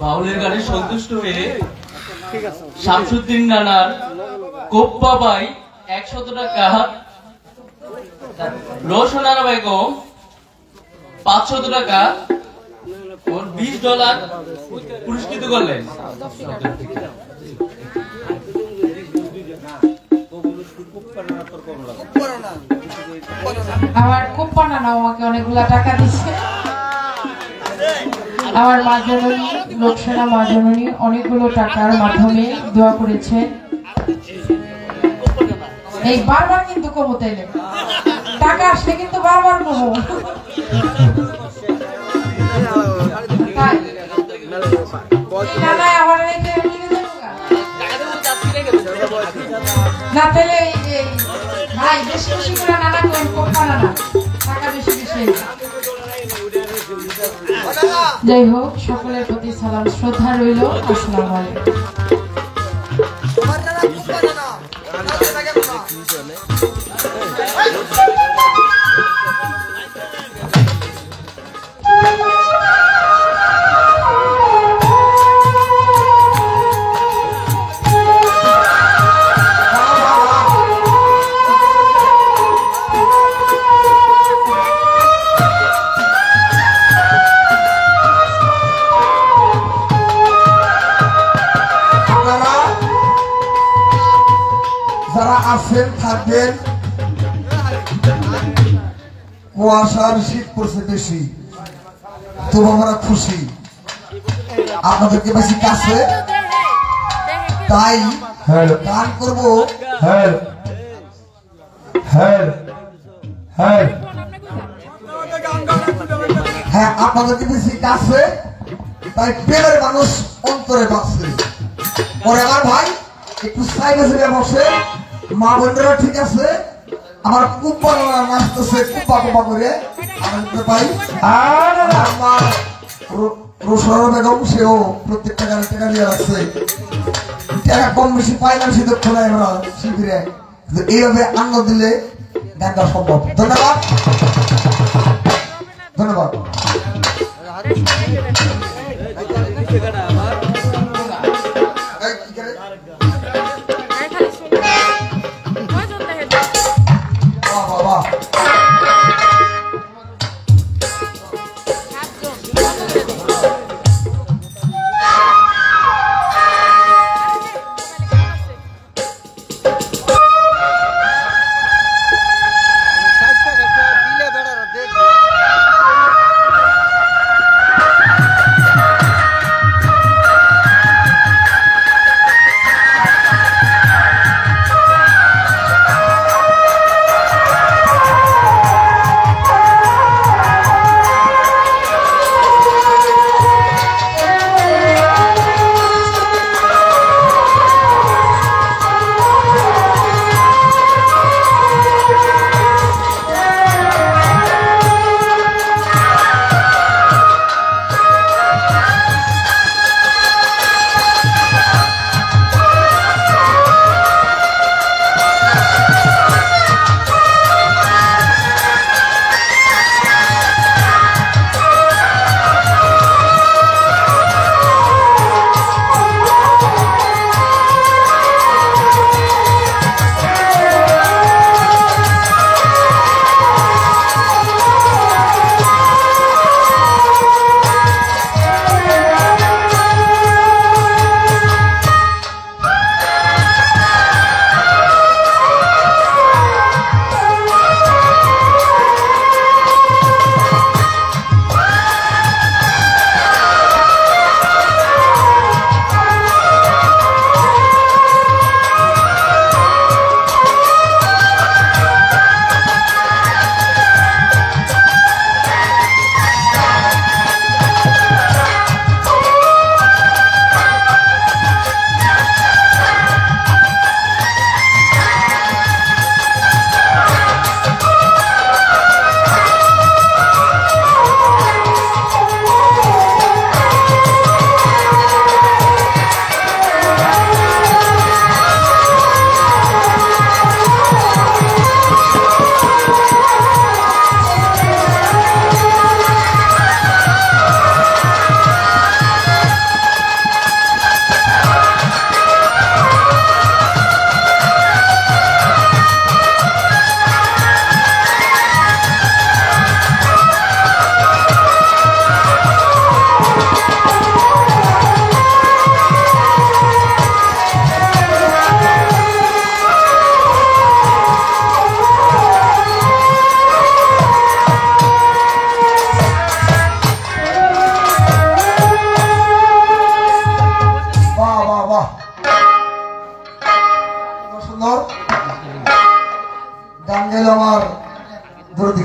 বাউলের গানে সন্তুষ্ট হয়ে শামসুদ্দিন নানার কোপ্পা বাই 100 টাকা, রোশনারা বেগম 500 টাকা ও $20 পুরস্কৃত করলেন। আমার কোপ্পা নানা আমাকে অনেকগুলা টাকা দিচ্ছে। আমার মা জননী লোকসেনা মা জননী অনেকগুলো টাকার মাধ্যমে দোয়া করেছেন। এই বারবার কিন্তু কমো, তাইলে টাকা আসলে কিন্তু বারবার কমো। না তাহলে এই যে ভাই বেশি বেশি করে নানা করেন, কোপ্পা নানা টাকা বেশি বেশি। যাই হোক, সকলের প্রতি সালাম শ্রদ্ধা রইল। আসসালামু আলাইকুম। যারা আছেন থাকবেন, কুয়াশার শীত পড়ছে বেশি, তবু আমরা খুশি আপনাদেরকে বেশি কাছে, তাই গান করবো। হ্যাঁ, আপনাদেরকে বেশি কাছে, তাই প্রেমের মানুষ অন্তরে বাঁচছে। পরে আমার ভাই একটু সাইডে সাইডে বসে, মা বোনেরা ঠিক আছে, আমার কুপ্পা নাচতেছে কুপ্পা কুপ্পা করে আনন্দ পাই। আর আমার রোশনা বেগম, সেও প্রত্যেকটা গানে টাকা দিয়ে রাখছে। টাকা কম বেশি পাইলাম সেক্ষণে আমরা শিবিরে, কিন্তু এইভাবে আনন্দ দিলে গানটা সম্ভব। ধন্যবাদ, ধন্যবাদ।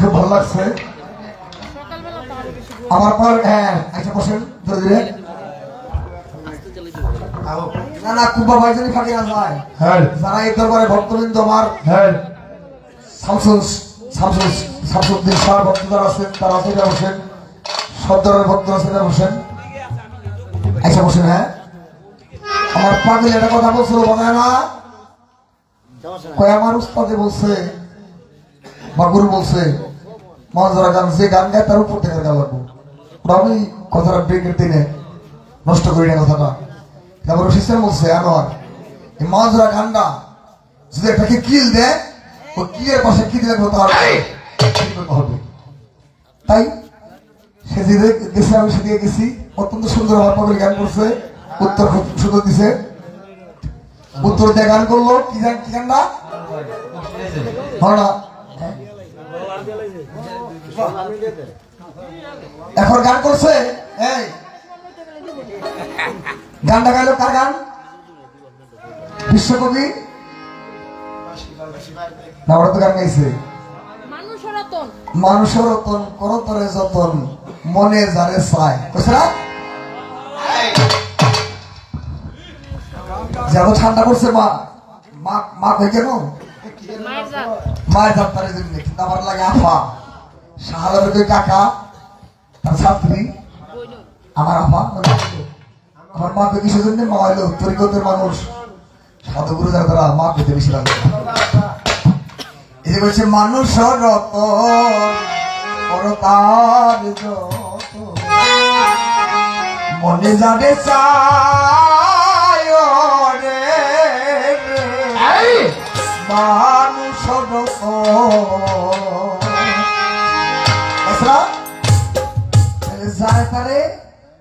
খুব ভালো লাগছে আমার পর। হ্যাঁ আচ্ছা বসেন ধীরে ধীরে। না না কুম্বা ভাইজানি ফাঁকি না যায়। হ্যাঁ যারা এই দরবারে ভক্তবৃন্দ আমার হ্যাঁ শামসুদ্দিন শাহ ভক্ত যারা আছেন তারা আছে বসেন, সব ধরনের ভক্ত আছেন বসেন। আচ্ছা বসেন। হ্যাঁ আমার পাগল একটা কথা বলছিল মনে না কয় আমার উস্তাদে বলছে বা গুরু বলছে মহাজরা গান যে গান গায় তার উপর থেকে গাওয়া লাগবো। আমি কথাটা ব্রেকের দিনে নষ্ট করি না কথাটা। তারপর সিস্টেম বলছে আমার এই মহাজরা গানটা যদি একটাকে কিল দেয় ও কিলের পাশে কি দিলে হবে। তাই সে যেদিকে গেছে আমি সেদিকে গেছি। অত্যন্ত সুন্দর আমার পাগল গান করছে, উত্তর খুব সুন্দর দিছে। উত্তর দিয়ে গান করলো কি গানটা না এখন গান করছে। এই গানটা গাইলো কার গান? বিশ্বকবি না ওরা তো গান গাইছে মানুষের রতন করতরে যতন মনে যারে চায় যেন ঠান্ডা করছে মা মা মা কই কেন মায়ের যাত্রার জন্য কিন্তু আমার লাগে আফা শাহাদাতের কই কাকা তার ছাত্রী আমার আফা আমার মা কই কিসের জন্য মা হইলো তরিকতের মানুষ সাধুগুরু যারা তারা মা কইতে বেশি লাগে। এই যে বলছে মানুষ রতন করতার যতন মনে যাবে চায় রে মানুষ যারে তারে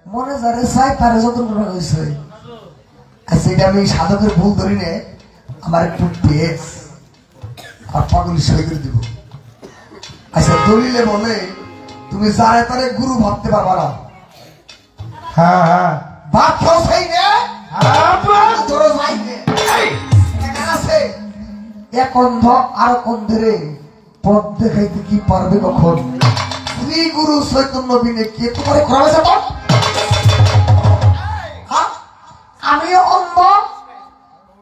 মনে যারে চাই তারে যতন করা হয়েছে। আচ্ছা এটা আমি সাধকের ভুল ধরি নে আমার একটু পেজ আর পাগলি সই করে দিব। আচ্ছা দলিলে বলে তুমি যারে তারে গুরু ভাবতে পারবা না। হ্যাঁ হ্যাঁ ভাব খাও সেই নে ধরো যাই নে আছে এক অন্ধ আর অন্ধেরে পথ দেখাইতে কি পারবে কখন? শ্রী গুরু চৈতন্য বিনে কে তোমারে করাবে যাব? আমিও অন্ধ,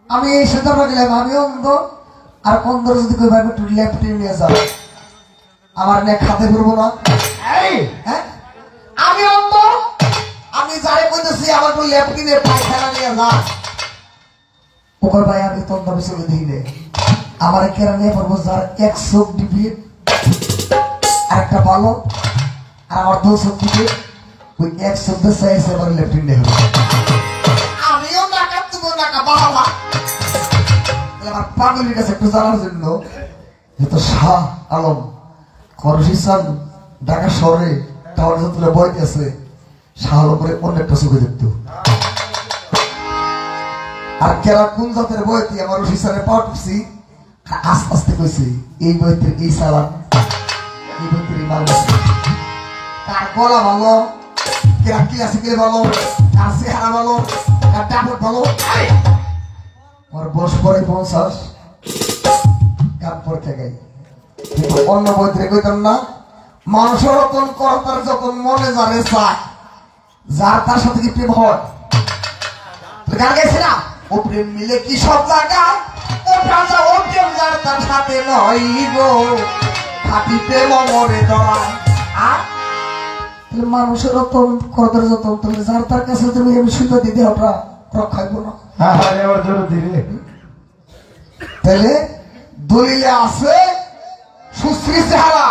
আমি এই সেটা গেলাম আমিও অন্ধ আর অন্ধর যদি কই ভাবে একটু লেফটে নিয়ে যাও আমার নে খাতে পড়বো না। হ্যাঁ আমি অন্ধ, আমি যারে কইতেছি আমার একটু লেফটে নিয়ে পায়খানা নিয়ে যা ওকর ভাই আমি তন্দ বিষয়ে দিই আমার কেরা নিয়ে পড়বো যার এক চোখ ডিবিয়ে আর একটা ভালো আর আমার দু চোখ দিবে ওই এক চোখ দিয়ে এবার লেফট নিয়ে হবে। আমিও নাকা তুমি নাকা বাবা আমার পাগলের কাছে একটু জানার জন্য যেহেতু শাহ আলম করশিসান ঢাকা শহরে টাওয়ার যতটা বইতে আছে শাহ আলমের অনেকটা চোখে দেখতো। আর কেরা কোন জাতের বইতে আমার রশিসানে পাওয়া টুকছি আস্তে আস্তে কইছে এই বইতে এই সালাম এই বইতে এই মাল কার গলা ভালো কেরা ক্লাসিক্যাল ভালো কার চেহারা ভালো কার ডাবট ভালো আর বয়স পরে 50 কাপ পড়তে গাই কিন্তু অন্য বইতে কইতাম না মানুষের রতন করতার যখন মনে যারে চায় যার তার সাথে কি প্রেম হয় গান গাইছে না ও প্রেম মিলে কি সব জায়গায় ও রাজা ও প্রেম যার তার সাথে নয় গো খাটি প্রেম মরে ধরায়। আর মানুষের রতন করতার যতন তুমি যার তার কাছে তুমি আমি সুন্দর দিদি ওটা রক্ষাইব না। তাহলে দলিলে আছে সুশ্রী চেহারা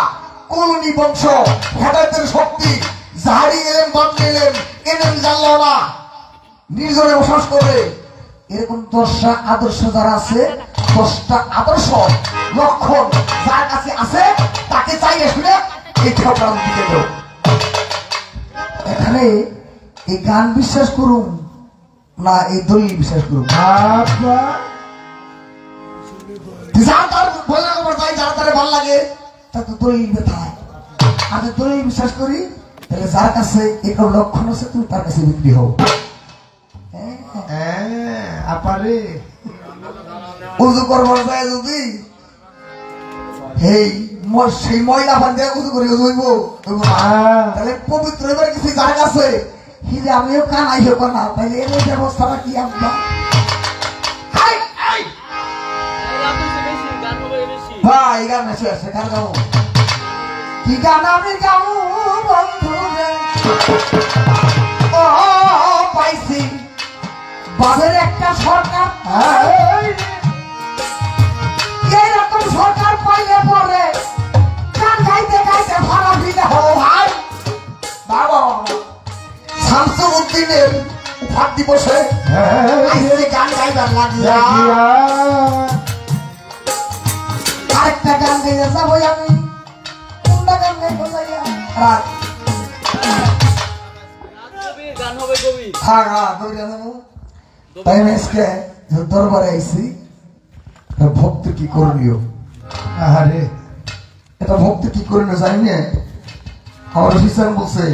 কলনি বংশ হেদায়েতের শক্তি জাহারি এলেন বাদ নিলেন এনেন জানলো না নির্জনে বসবাস করবে এরকম 10টা আদর্শ যারা আছে 10টা আদর্শ লক্ষণ যার কাছে আছে তাকে চাইলে শুনে এই ঠেকার দিকে দেব। এখানে এই গান বিশ্বাস করুন না এই দলিল বিশ্বাস করুন যার তার যারা তার ভালো লাগে তার তো দলিল ব্যথায় আমি দলিল বিশ্বাস করি তাহলে যার কাছে এরকম লক্ষণ আছে তুমি তার কাছে বিক্রি হও। উজু করবার যায় যদি এই সেই ময়লা পান দিয়ে উজু করে উজুইব তাহলে পবিত্র এবার কিছু জায়গা আছে হিলে আমিও কানাই হোক না তাহলে এর ব্যবস্থাটা কি আব্বা ভাই গান এসে আসে গান গাও কি গান আমি গাও বন্ধু ও পাইছি বাজারে একটা সরকার এইরকম সরকার পাইলে পরে গান গাইতে গাইতে ভাড়া দিতে হো ভাই বাবা শামসুদ্দিনের উপহার দিবসে গান গাইবার লাগিয়া আরেকটা গান গাইতে যাবো আমি কোনটা গান গাইবো গান হবে কবি হ্যাঁ হ্যাঁ দৌড়িয়া যাবো তাই আমি আজকে দরবারে আইছি ভক্ত কি করণীয় আরে এটা ভক্ত কি করণীয় জানি না আমার অফিসার বলছে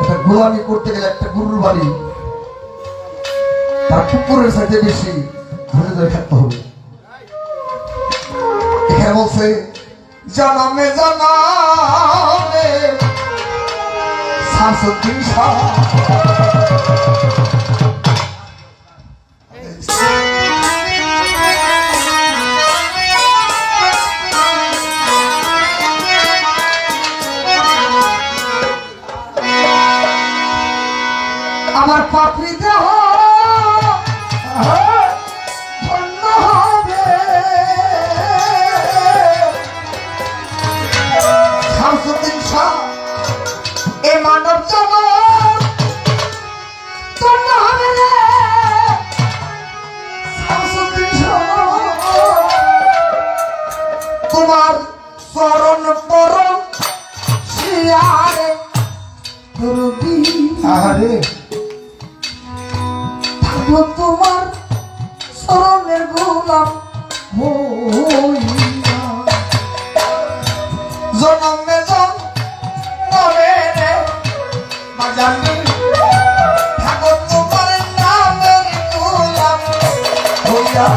এটা গোলামি করতে গেলে একটা গুরুর বাড়ি তার কুকুরের সাথে বেশি ধরে ধরে থাকতে হবে এখানে বলছে জনমে জনমে শামসুদ্দিন শাহ আমার পাপড়ি দেহ ধন্য হবে শামসুদ্দিন শাহ এ মানব জগৎ ধন্য হবে রে শামসুদ্দিন শাহ তোমার চরণ পরম শিয়ারে রবি আরে তোমার চরণের গোলাম জনমে জন্মে রে বাজানি ঠাকুর তোমার নামের গোলাম হইয়া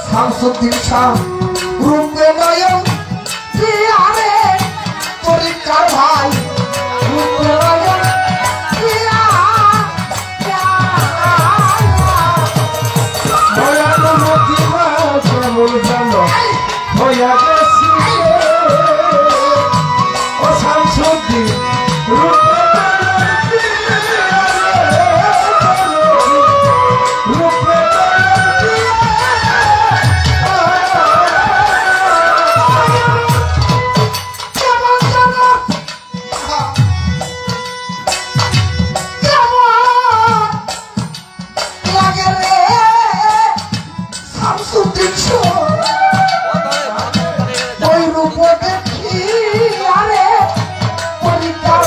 শামসুদ্দিন শাহ রূপে নয়ন প্রিয়ারে তরিকার ভাই রূপে নয়ন প্রিয়া দয়াল মতিমা কেমন জানো হইয়া গেছি ও শামসুদ্দিন রূপে ওই রূপ দেখি আরে পরিকার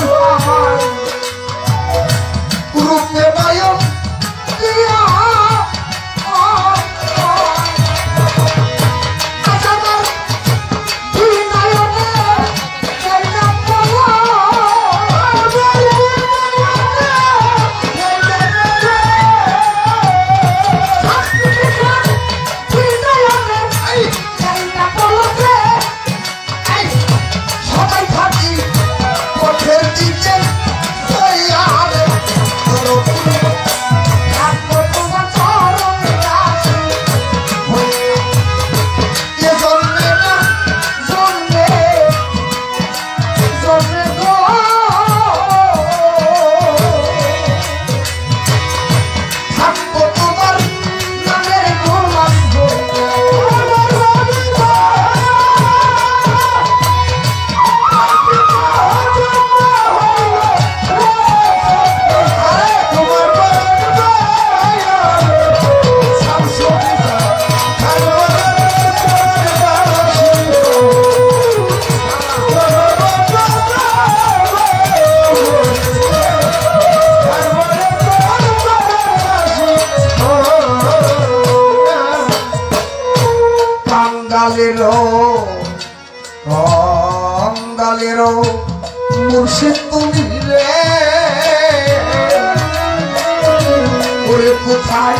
কোথায়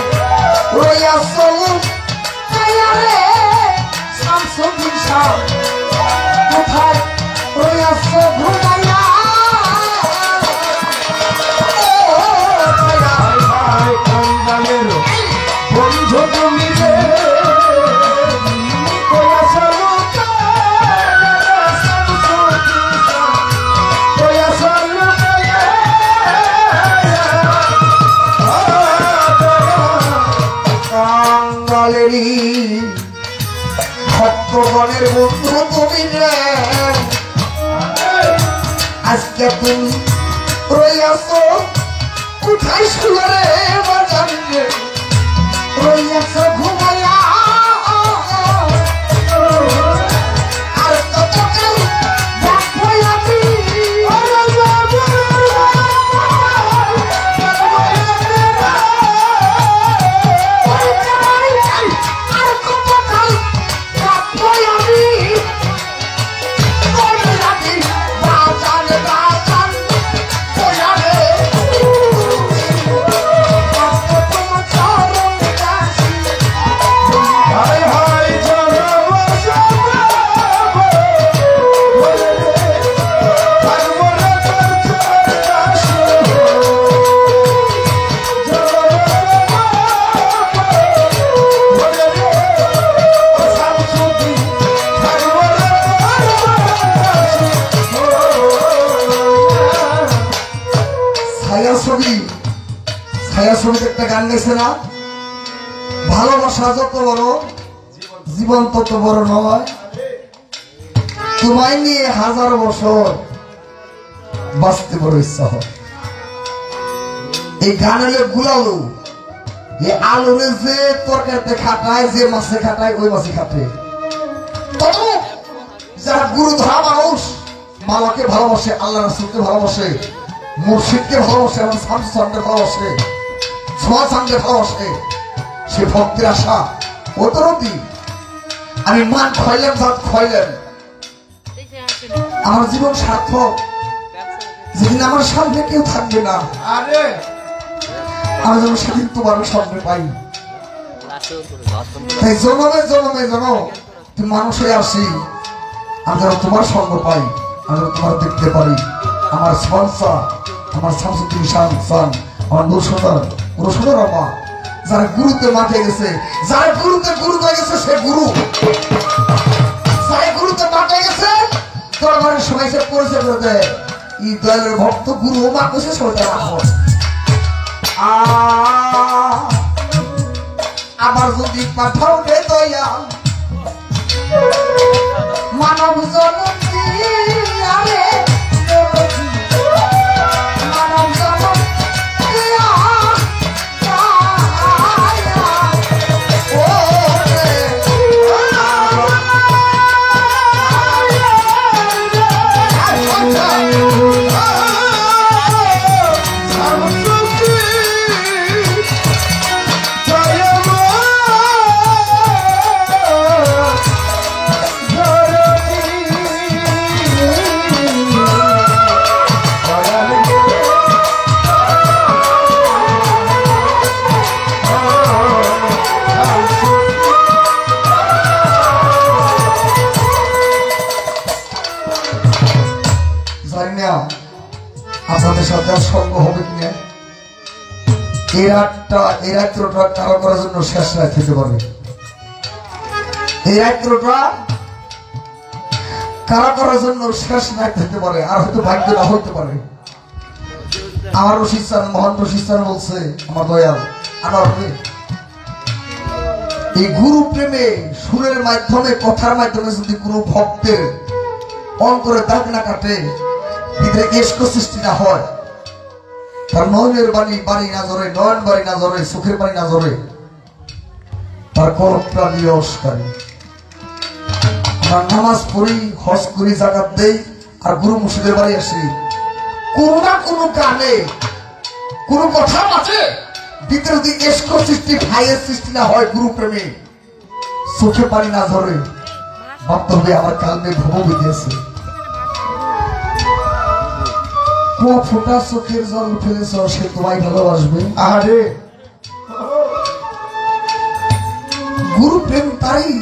রইয়াছ আয়ারে শামসুদ্দিন শাহ কোথায় রইয়াছ ঘুমাইয়া বন্ধু তুমি রে ভক্তগণের বন্ধু তুমি রে আজকে তুমি রইয়াছ কোথায় শুয়ে বাজান রে রইয়াছ ঘুমাইয়া আর কতকাল দেখবো আমি ছায়াছবিতে একটা গান গেছে না, ভালোবাসা যত বড় জীবন তত বড় নয়, তোমায় নিয়ে 1000 বছর বাঁচতে বড় ইচ্ছা হয়। এই গান হলে গুলালু, এই আলুরে যে তরকারিতে খাটায়, যে মাছে খাটায়, ওই মাছে খাটে। তবু যারা গুরু ধরা মানুষ, মালাকে ভালোবাসে, আল্লাহ রাসূলকে ভালোবাসে, মুর্শিদকে ভালোবাসে, এবং শামসুদ্দিনকে ভালোবাসে, সোহাসানকে ভালোবাসে, সে ভক্তির আশা অতরতি। আমি মান খাইলাম, ভাত খাইলাম, আমার জীবন সার্থক। যেদিন আমার সামনে কেউ থাকবে না, আমি যেন সেদিন তোমার সামনে পাই। তাই জনমে জনমে যেন তুমি মানুষ হয়ে আসি, আমি যেন তোমার সঙ্গ পাই, আমি যেন তোমার দেখতে পারি। আমার স্পন্সর, আমার শামসুদ্দিন শাহ, আমার রসুলের আমা, যারা গুরুতে মাঠে গেছে, যারা গুরুতে গুরু হয়ে গেছে, সে গুরু। যারা গুরুতে মাঠে গেছে, দরবারের সবাই সে পরিচয় করে দেয়, এই দয়ালের ভক্ত গুরু মা কইছে সবাই রাখো। আমার যদি পাঠাও রে দয়া মানব জনম দিয়ারে, মানব জনম দিয়া আপনাদের সাথে সঙ্গ হবে কিনা। এই রাত্রটা কারো করার জন্য শেষ রাত হতে পারে, এই রাত্রটা কারা করার জন্য শেষ রাত হতে পারে, আর হয়তো ভাগ্য না হইতে পারে। আমার রশিদ স্যার, মহান রশিদ স্যার বলছে, আমার দয়াল আনার এই গুরু প্রেমে সুরের মাধ্যমে, কথার মাধ্যমে যদি কোনো ভক্তের অন্তরে দাগ না কাটে, ভিতরে ইস্ক সৃষ্টি না হয়, তার নয়নের বাড়ি না জরে, নয়ন বাড়ি না জরে, চোখের বাড়ি না জরে, তার কলপটা নিরস্কারী। আমরা নামাজ পড়ি, হজ করি, জাকাত দেই, আর গুরু মুর্শিদের বাড়ি আসি, কোনো না কোনো গানে কোনো কথা আছে ভিতরে যদি ইস্ক সৃষ্টি, ভাইয়ের সৃষ্টি না হয়, গুরু প্রেমে চোখে পানি না ধরে, ভাবতে হবে আমার কালমে ভূমি দিয়েছে। ফোটা চোখের জল ফেলেছ, সে তোমায় ভালোবাসবে। আরে গুরু প্রেম তারই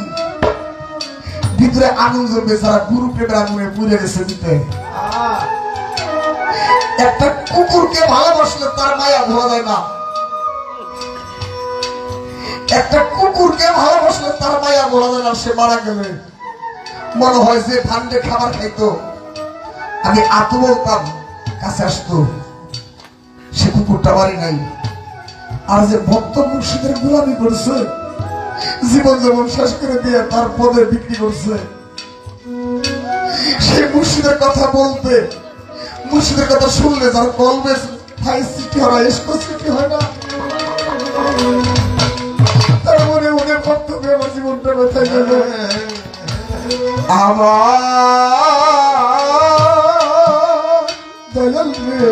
ভিতরে আগুন জ্বলবে, যারা গুরু প্রেমের আগুনে পুড়ে গেছে দিতে। একটা কুকুরকে ভালোবাসলে তার মায়া ভোলা যায় না, একটা কুকুরকে ভালোবাসলে তার মায়া ভোলা যায় না। সে মারা গেলে মনে হয় যে ভান্ডে খাবার খাইতো আমি আতো বলতাম কাছে আসতো, সে কুকুরটা বাড়ি নাই। আর যে ভক্ত মুর্শিদের গোলামি করছে, জীবন যেমন শেষ করে দিয়ে তার পদে বিক্রি করছে, সেই মুর্শিদের কথা বলতে, মুর্শিদের কথা শুনলে যার কলবে ভাই সৃষ্টি হয় না, এসকো সৃষ্টি হয় না, তার মনে মনে বক্তব্য আমার জীবনটা ব্যথা গেল। আমার দয়াল রে,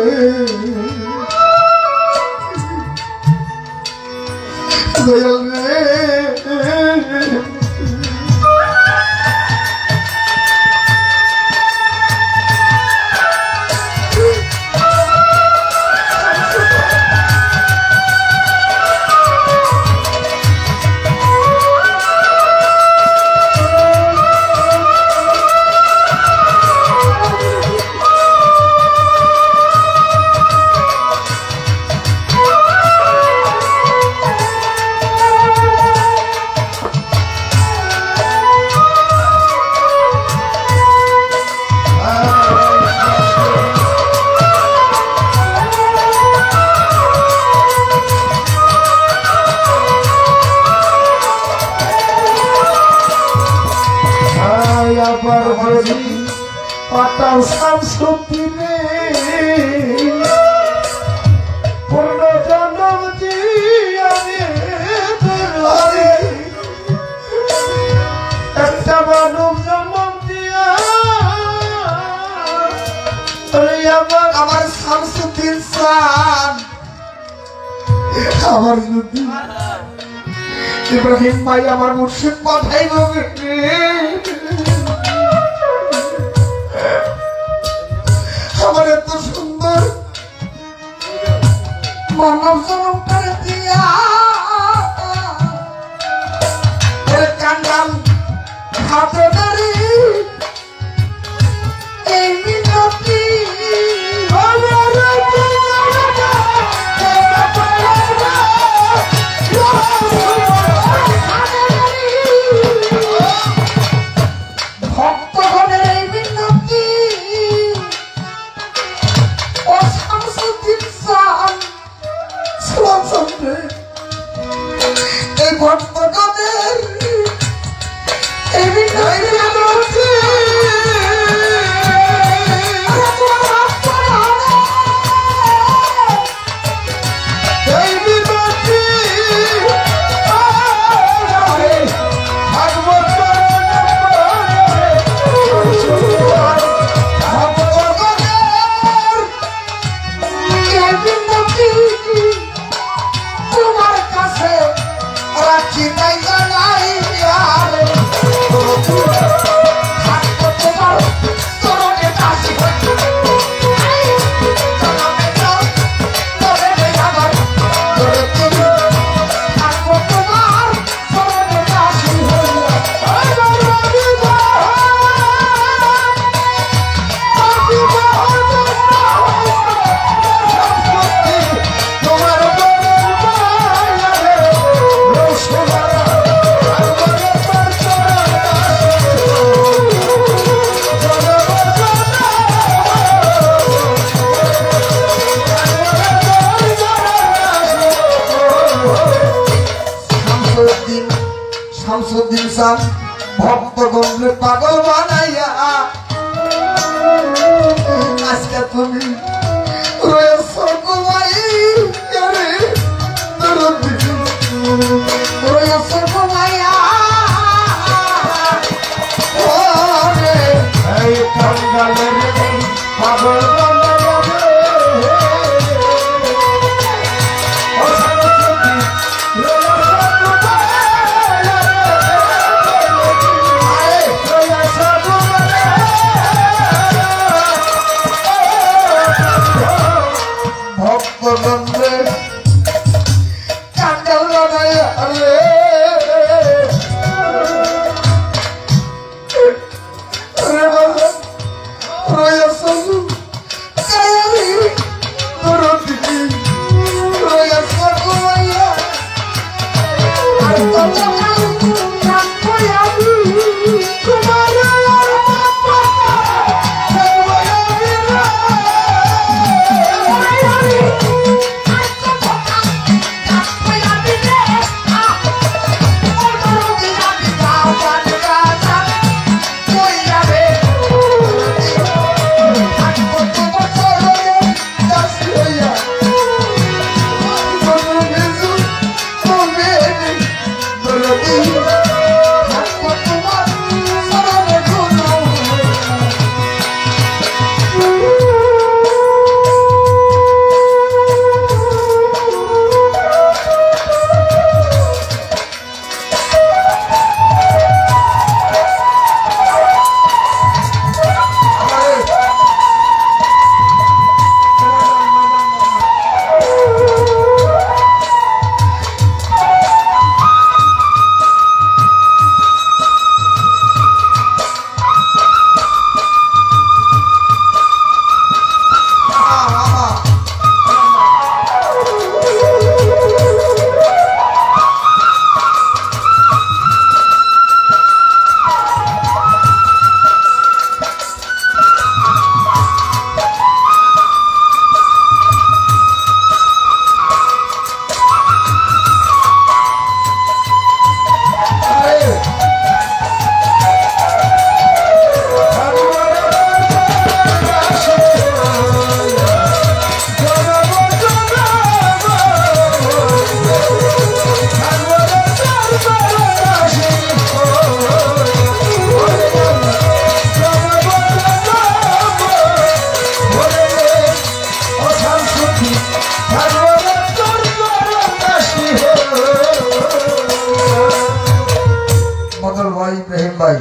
দয়াল রে, পাতাল শামসুদ্দিনে পূর্ণ জন্ম দিয়া একটা মানব জন্ম দিয়া আমার শামসুদ্দিন সান, আমার যদি ইব্রাহিম ভাই আমার মুর্শিদ পাঠাই বলবে আমার এত সুন্দর মানব জন্ম করে দিয়া কান্দাম হাতে দাঁড়ি এই মিনতি ভক্তগণের এই মিনতি ও শামসুদ্দিন সান এই ভক্তগণের এই মিনতি শামসুদ্দিন সান ভক্তগণকে পাগল বানাইয়া আজকে তুমি রয়েছ গোমাই রয়েছ গোমাইয়া পাগল মদল ভাই, ইব্রাহিম ভাই,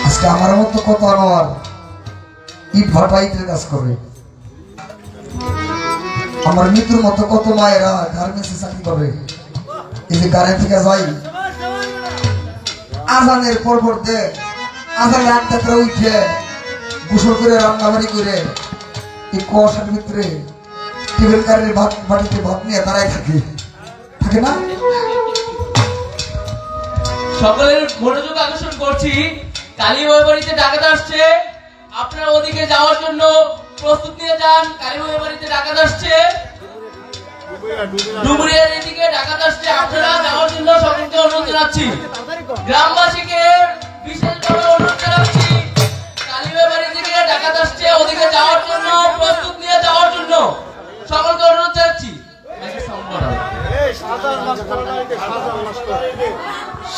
আজকে আমার মতো কত আমার ইট ভাটা ইটের কাজ করে। আমার মৃত্যুর মতো কত মায়েরা গার্মেন্টসে চাকরি করে। এই যে গাড়ি থেকে যাই আজানের পরপর দেখ, আজানের 8টা করে উঠে গোসল করে রান্নাবাড়ি করে এই কুয়াশার ভিতরে টেবিল কারের বাটিতে ভাত নিয়ে দাঁড়ায় থাকে না? সকলের মনোযোগ আকর্ষণ করছি, কালীবাই বাড়িতে ডাকাত আসছে, আপনারা ওদিকে যাওয়ার জন্য প্রস্তুত নিয়ে যান। কালীবাই বাড়িতে ডাকাত আসছে, ডুমুরিয়ার এদিকে ডাকাত আসছে, আপনারা যাওয়ার জন্য সকলকে অনুরোধ জানাচ্ছি। গ্রামবাসীকে বিশেষভাবে অনুরোধ জানাচ্ছি, কালীবাই বাড়ি থেকে ডাকাত আসছে, ওদিকে যাওয়ার জন্য প্রস্তুত নিয়ে যাওয়ার জন্য সকলকে অনুরোধ জানাচ্ছি।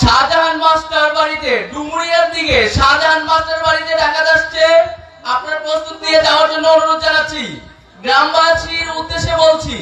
শাহজাহান মাস্টার বাড়িতে, ডুমুরিয়ার দিকে শাহজাহান মাস্টার বাড়িতে ডাকাত আসছে, আপনার প্রস্তুত নিয়ে যাওয়ার জন্য অনুরোধ জানাচ্ছি। গ্রামবাসীর উদ্দেশ্যে বলছি,